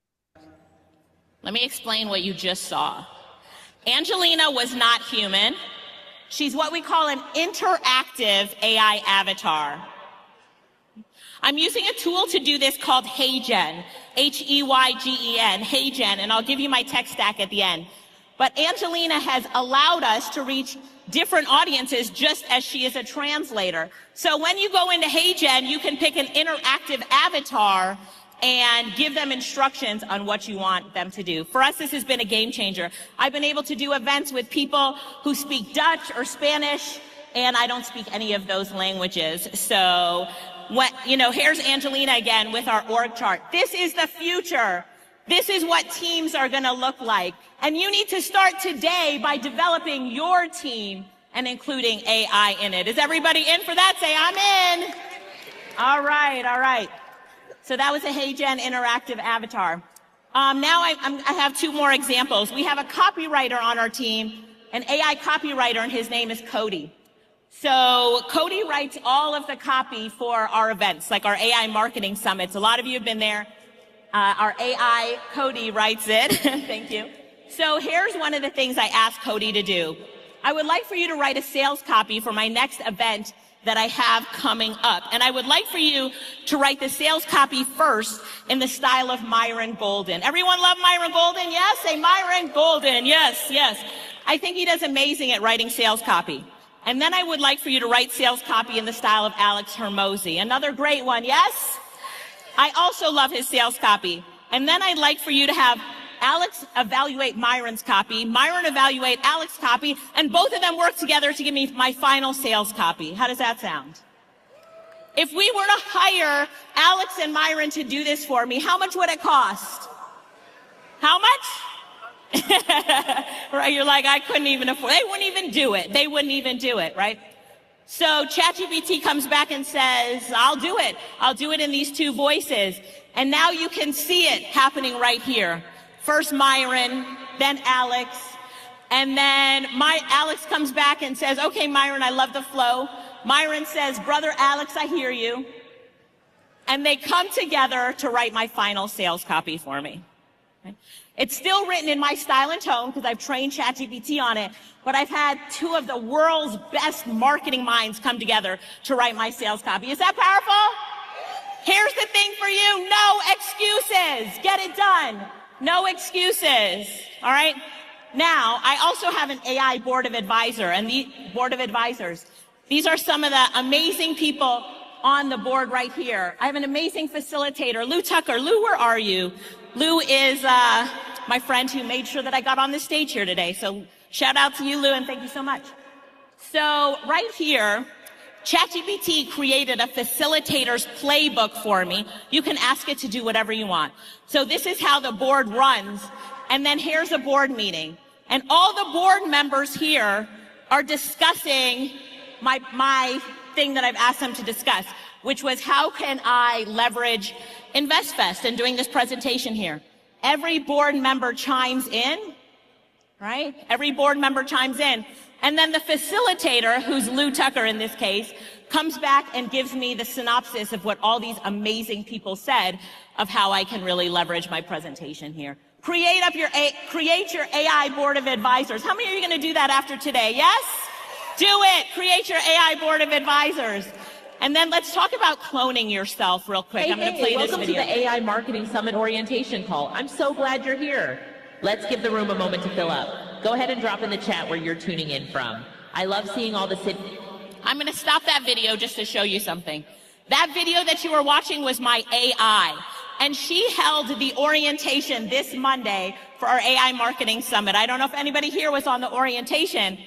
Let me explain what you just saw. Angelina was not human. She's what we call an interactive AI avatar. I'm using a tool to do this called HeyGen, H-E-Y-G-E-N, HeyGen, and I'll give you my tech stack at the end. But Angelina has allowed us to reach different audiences just as she is a translator. So when you go into HeyGen, you can pick an interactive avatar and give them instructions on what you want them to do. For us, this has been a game changer. I've been able to do events with people who speak Dutch or Spanish, and I don't speak any of those languages. So, here's Angelina again with our org chart. This is the future. This is what teams are gonna look like. And you need to start today by developing your team and including AI in it. Is everybody in for that? Say, I'm in. All right. So that was a HeyGen interactive avatar. Now I have two more examples. We have a copywriter on our team, an AI copywriter, and his name is Cody. So Cody writes all of the copy for our events, like our AI marketing summits. A lot of you have been there. Our AI Cody writes it. Thank you. So here's one of the things I asked Cody to do. I would like for you to write a sales copy for my next event that I have coming up. And I would like for you to write the sales copy first in the style of Myron Golden. Everyone love Myron Golden? Yes? Say Myron Golden. Yes. I think he does amazing at writing sales copy. And then I would like for you to write sales copy in the style of Alex Hermosi. Another great one. Yes? I also love his sales copy. And then I'd like for you to have Alex evaluate Myron's copy, Myron evaluate Alex's copy, and both of them work together to give me my final sales copy. How does that sound? If we were to hire Alex and Myron to do this for me, how much would it cost? How much? Right, you're like, I couldn't even afford, they wouldn't even do it, right? So ChatGPT comes back and says, I'll do it in these two voices. And now you can see it happening right here. First Myron, then Alex, and then Alex comes back and says, okay, Myron, I love the flow. Myron says, brother Alex, I hear you. And they come together to write my final sales copy for me. Okay? It's still written in my style and tone because I've trained ChatGPT on it, but I've had two of the world's best marketing minds come together to write my sales copy. Is that powerful? Here's the thing for you, no excuses. Get it done. No excuses, all right? Now, I also have an AI board of advisors, these are some of the amazing people on the board right here. I have an amazing facilitator, Lou Tucker. Lou, where are you? Lou is my friend who made sure that I got on the stage here today. So shout out to you, Lou, and thank you so much. So right here, ChatGPT created a facilitator's playbook for me. You can ask it to do whatever you want. So this is how the board runs. And then here's a board meeting. And all the board members here are discussing my thing that I've asked them to discuss, which was how can I leverage InvestFest and doing this presentation here. Every board member chimes in, right? Every board member chimes in. And then the facilitator, who's Lou Tucker in this case, comes back and gives me the synopsis of what all these amazing people said of how I can really leverage my presentation here. Create your AI board of advisors. How many are you going to do that after today? Yes? Do it. Create your AI board of advisors. And then let's talk about cloning yourself real quick. I'm going to play this video. Welcome to the AI Marketing Summit orientation call. I'm so glad you're here. Let's give the room a moment to fill up. Go ahead and drop in the chat where you're tuning in from. I love seeing all the I'm going to stop that video just to show you something. That video that you were watching was my AI. And she held the orientation this Monday for our AI Marketing Summit. I don't know if anybody here was on the orientation,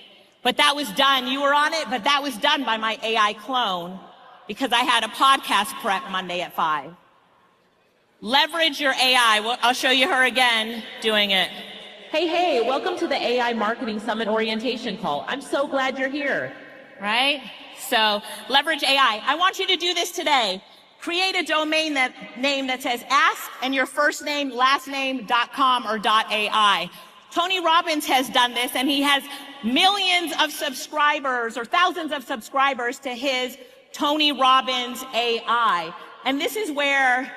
but that was done. You were on it, but that was done by my AI clone because I had a podcast prep Monday at 5. Leverage your AI. Well, I'll show you her again doing it. Hey, welcome to the AI Marketing Summit orientation call. I'm so glad you're here. Right? So leverage AI. I want you to do this today. Create a domain name that says ask and your first name, last name.com or .ai. Tony Robbins has done this, and he has millions of subscribers or thousands of subscribers to his Tony Robbins AI. And this is where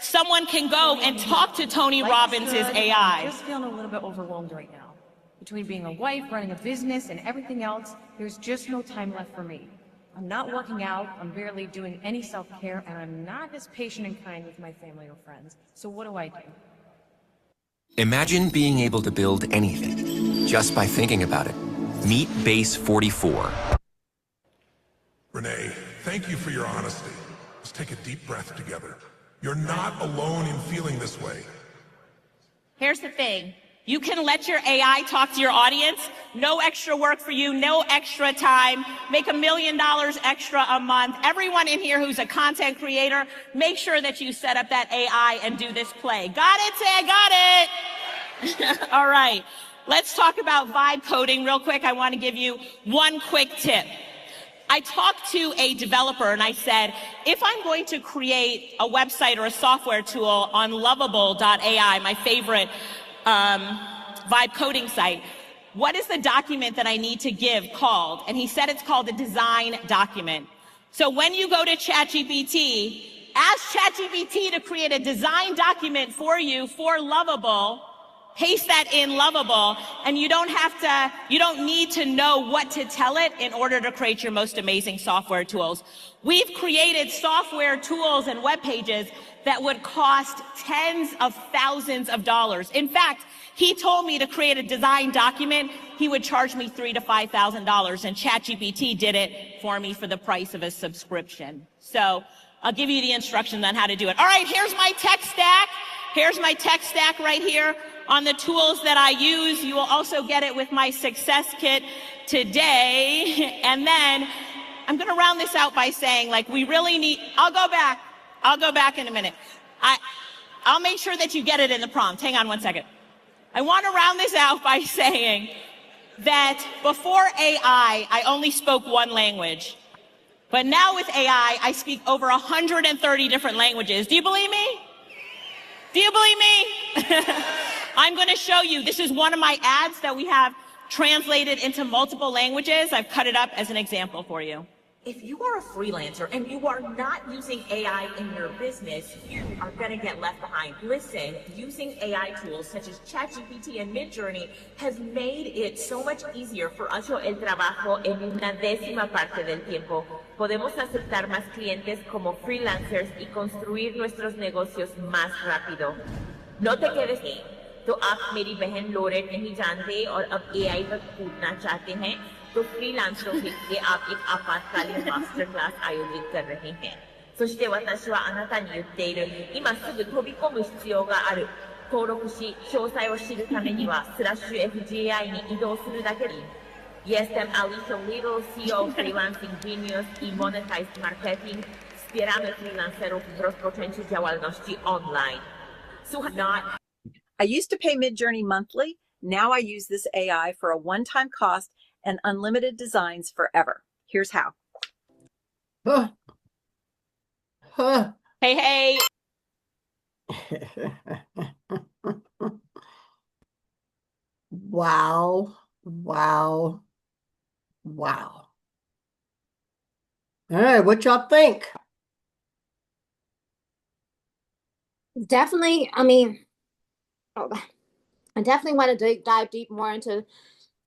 someone can go and talk to Tony Robbins' AI. I'm just feeling a little bit overwhelmed right now. Between being a wife, running a business, and everything else, there's just no time left for me. I'm not working out, I'm barely doing any self-care, and I'm not as patient and kind with my family or friends. So what do I do? Imagine being able to build anything just by thinking about it. Meet Base 44. Renee, thank you for your honesty. Let's take a deep breath together. You're not alone in feeling this way. Here's the thing. You can let your AI talk to your audience. No extra work for you, no extra time. Make $1 million extra a month. Everyone in here who's a content creator, make sure that you set up that AI and do this play. Got it? Say, I got it. All right. Let's talk about vibe coding real quick. I want to give you one quick tip. I talked to a developer and I said, if I'm going to create a website or a software tool on lovable.ai, my favorite vibe coding site, what is the document that I need to give called? And he said it's called a design document. So when you go to ChatGPT, ask ChatGPT to create a design document for you for Lovable. Paste that in Lovable, and you don't need to know what to tell it in order to create your most amazing software tools. We've created software tools and web pages that would cost tens of thousands of dollars. In fact, he told me to create a design document, he would charge me $3,000 to $5,000, and ChatGPT did it for me for the price of a subscription. So I'll give you the instructions on how to do it. All right, here's my tech stack. Here's my tech stack right here on the tools that I use. You will also get it with my success kit today. And then I'm going to round this out by saying, like, we really need, I'll go back in a minute. I'll make sure that you get it in the prompt. Hang on one second. I want to round this out by saying that before AI, I only spoke one language. But now with AI, I speak over 130 different languages. Do you believe me? Do you believe me? I'm going to show you. This is one of my ads that we have translated into multiple languages. I've cut it up as an example for you. If you are a freelancer and you are not using AI in your business, you are going to get left behind. Listen, using AI tools such as ChatGPT and Midjourney has made it so much easier for us. El trabajo en una décima parte del tiempo. Podemos aceptar más clientes como freelancers y construir nuestros negocios más rápido. No te quedes ahí. तो आप मेरी बहन laureth नहीं जानते और अब AI पर कूदना चाहते हैं तो फ्रीलांसरों के लिए आप एक आपातकालीन मास्टर क्लास आयोजित कर रहे हैंそして私はあなたに言っている今すぐ飛び込む必要がある登録し詳細を知るためには/FGI に移動するだけでいい Jestem Alicia Little, CEO Freelancing Genius i Monetize Marketing. Wspieramy freelancerów w rozpoczęciu działalności online. Słuchaj, I used to pay Midjourney monthly. Now I use this AI for a one-time cost and unlimited designs forever. Here's how. Hey. Wow. All right, what y'all think? Definitely, I definitely want to dive deep more into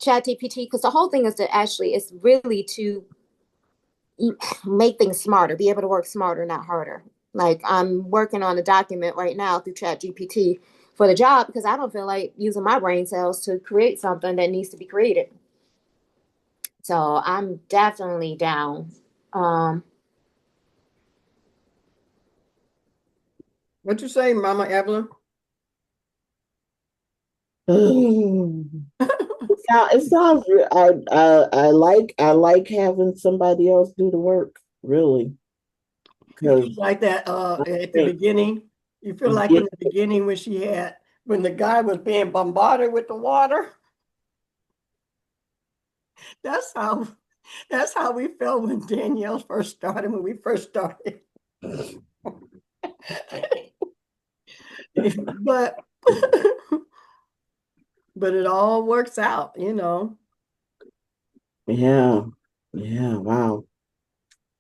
ChatGPT because the whole thing is to actually, it's really to make things smarter, be able to work smarter, not harder. Like I'm working on a document right now through ChatGPT for the job because I don't feel like using my brain cells to create something that needs to be created. So I'm definitely down. What you say, Mama Evelyn? It sounds. I like having somebody else do the work. Really, You feel like that at the beginning. You feel like in the beginning when she had when the guy was being bombarded with the water. That's how that's how we felt when Danielle first started, when we first started. But but it all works out, you know. Yeah. Yeah. Wow.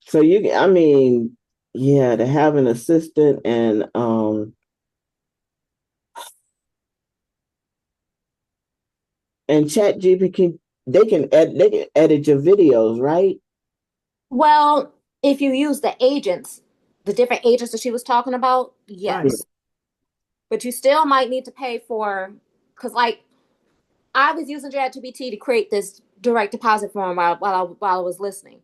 So I mean, yeah, to have an assistant and Chat GPT, they can edit your videos, right? Well, if you use the agents, the different agents that she was talking about, Right. yes. But you still might need to pay for, because like I was using ChatGPT to create this direct deposit form while I was listening.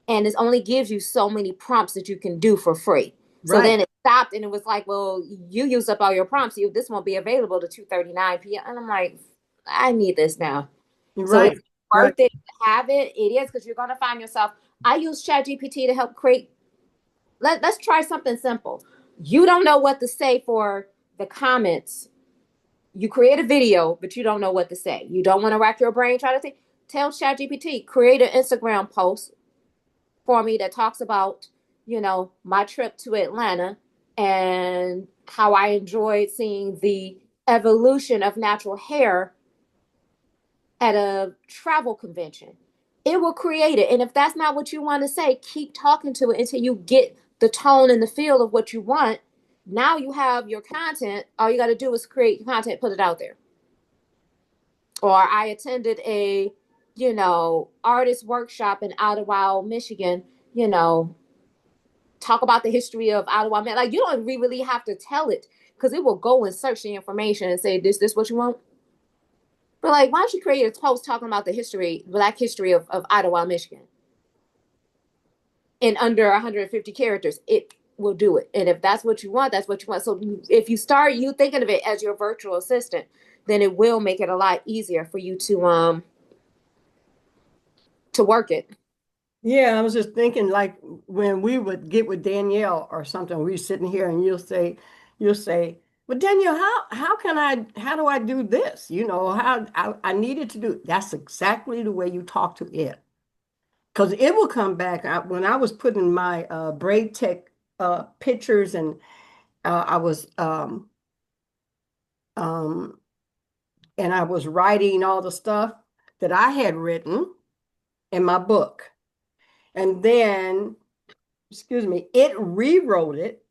And it only gives you so many prompts that you can do for free. So Right. then it stopped and it was like, well, you used up all your prompts. This won't be available to 2:39 p.m. And I'm like, I need this now. So Right. it's Right. worth it to have it. It is because you're gonna find yourself. I use ChatGPT to help create. Let's try something simple. You don't know what to say for the comments. You create a video, but you don't know what to say. You don't want to rack your brain trying to think. Tell ChatGPT, create an Instagram post for me that talks about, my trip to Atlanta and how I enjoyed seeing the evolution of natural hair at a travel convention. It will create it. And if that's not what you want to say, keep talking to it until you get the tone and the feel of what you want. Now you have your content. All you got to do is create your content, put it out there. Or I attended a, artist workshop in Ottawa, Michigan, you know, talk about the history of Ottawa. Man, like you don't really have to tell it because it will go and search the information and say, this what you want? But like, why don't you create a post talking about the history, Black history of Ottawa, Michigan in under 150 characters? It will do it. And if that's what you want, that's what you want. So if you start you thinking of it as your virtual assistant, then it will make it a lot easier for you to work it. Yeah, I was just thinking like when we would get with Danielle or something, we sitting here and you'll say, well, Danielle, how do I do this? How I needed to do. That's exactly the way you talk to it. Because it will come back. When I was putting my braid tech pictures and I was um and I was writing all the stuff that I had written in my book. And then, excuse me, it rewrote it,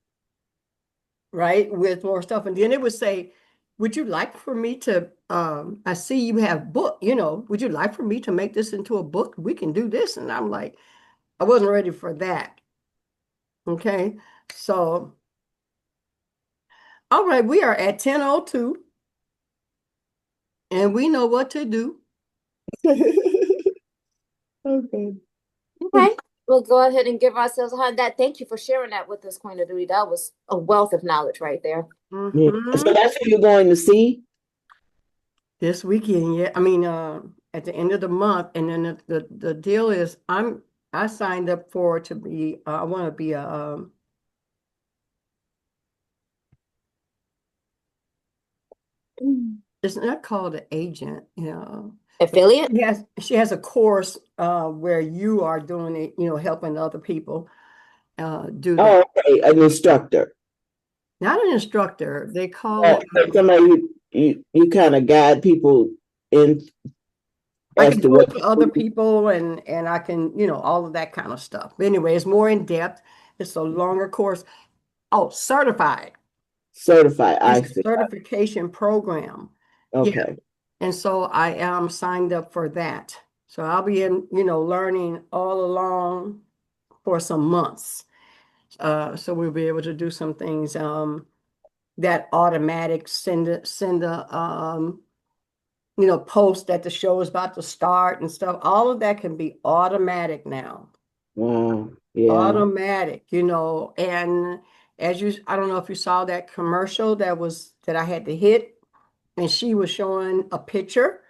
right, with more stuff. And then it would say, would you like for me to, I see you have book, would you like for me to make this into a book? We can do this. And I'm like, I wasn't ready for that. Okay. So, all right, we are at 10:02 and we know what to do. Okay. Okay. We'll go ahead and give ourselves a hand. Thank you for sharing that with us, Queen of Duty. That was a wealth of knowledge right there. Yeah. So that's who you're going to see? This weekend, yeah. I mean, at the end of the month, and then the deal is, I signed up for to be. I want to be a. It's not called an agent, Affiliate? She has a course where you are doing it, helping other people do that. Oh, okay, an instructor. Not an instructor. They call Oh, it. somebody you kind of guide people in I as can to do it what for other people and I can, all of that kind of stuff. But anyway, it's more in depth. It's a longer course. Oh, certified. certified. I It's a see. certification program. Yeah. Okay. And so I am signed up for that. So I'll be learning all along for some months. So we'll be able to do some things that automatic send a post that the show is about to start and stuff. All of that can be automatic now. Wow. Yeah. Automatic, and I don't know if you saw that commercial that I had to hit, and she was showing a picture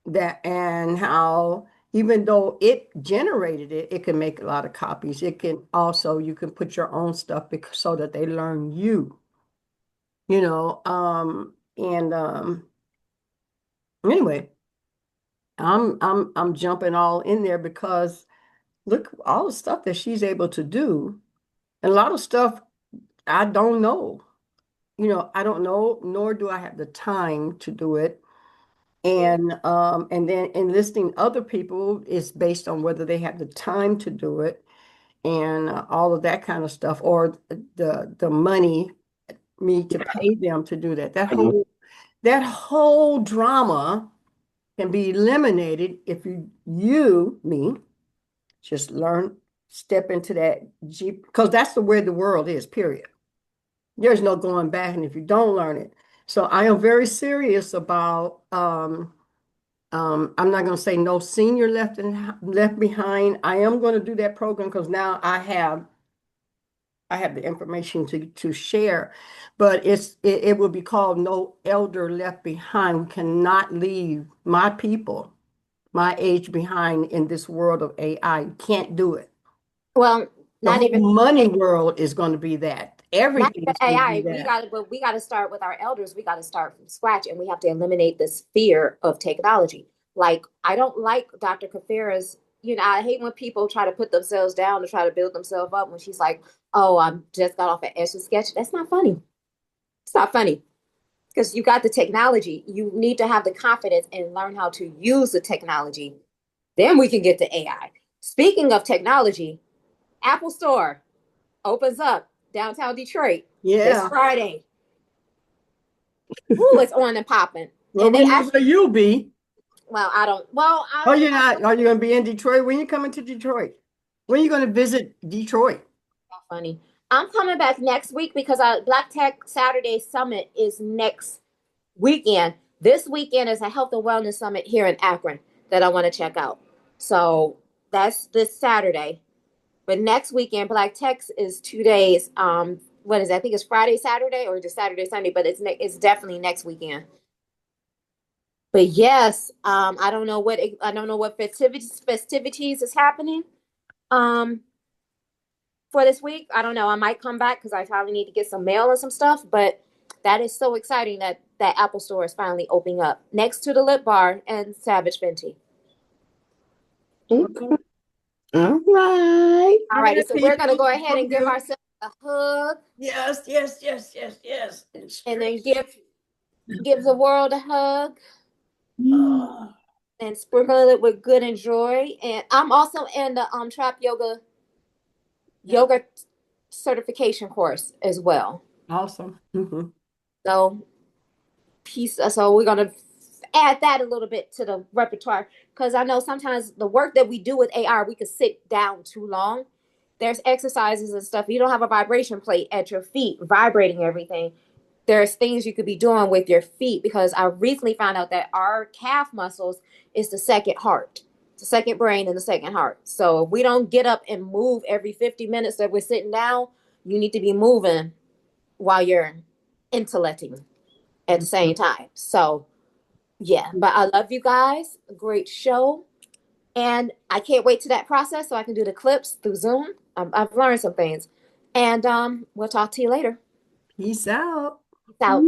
that and how even though it generated it, it can make a lot of copies. It can also, you can put your own stuff so that they learn you. And anyway, I'm jumping all in there because look all the stuff that she's able to do, and a lot of stuff I don't know. I don't know, nor do I have the time to do it. And then enlisting other people is based on whether they have the time to do it and all of that kind of stuff, or the money me to pay them to do that. That whole drama can be eliminated if me, just step into that Jeep, because that's the way the world is, period. There's no going back, and if you don't learn it. So I am very serious about I'm not going to say no senior left behind. I am going to do that program because now I have the information to share, but it will be called No Elder Left Behind. We cannot leave my people, my age behind in this world of AI. You can't do it. Well, The not even whole money world is going to be that. not Everything even is going to be AI. that. We gotta start with our elders. We gotta start from scratch, and we have to eliminate this fear of technology. Like I don't like Dr. Kafira's. I hate when people try to put themselves down to try to build themselves up. When she's like, "Oh, I'm just got off an Etch sketch." That's not funny. It's not funny because you got the technology. You need to have the confidence and learn how to use the technology. Then we can get to AI. Speaking of technology, Apple Store opens up downtown Detroit this Yeah. Friday. Ooh, it's on and popping. Well, And they when will actually, you be? well, I don't, well, Oh, I, you're not. Are you going to be in Detroit? When you coming to Detroit? When are you going to visit Detroit? funny. I'm coming back next week because Black Tech Saturday Summit is next weekend. This weekend is a health and wellness summit here in Akron that I want to check out. So that's this Saturday. But next weekend, Black Tech is 2 days. What is it? I think it's Friday, Saturday, or just Saturday, Sunday, but it's definitely next weekend. But yes, I don't know what festivities is happening um for this week. I don't know. I might come back because I probably need to get some mail and some stuff. But that is so exciting that Apple Store is finally opening up next to the Lip Bar and Savage Fenty. Okay. All right. All righty, so we're gonna people. go ahead and give ourselves a hug. Yes, yes, yes, yes, yes. And then give the world a hug. And sprinkle it with good and joy. And I'm also in the trap yoga certification course as well. Awesome. Mm-hmm. So so we're gonna add that a little bit to the repertoire because I know sometimes the work that we do with AR we could sit down too long. There's exercises and stuff. You don't have a vibration plate at your feet vibrating everything. There's things you could be doing with your feet because I recently found out that our calf muscles is the second heart, the second brain, and the second heart. So if we don't get up and move every 50 minutes that we're sitting down, you need to be moving while you're intellecting at the same time. So yeah, but I love you guys. Great show. And I can't wait to that process so I can do the clips through Zoom. I've learned some things. And we'll talk to you later. Peace out. Peace out.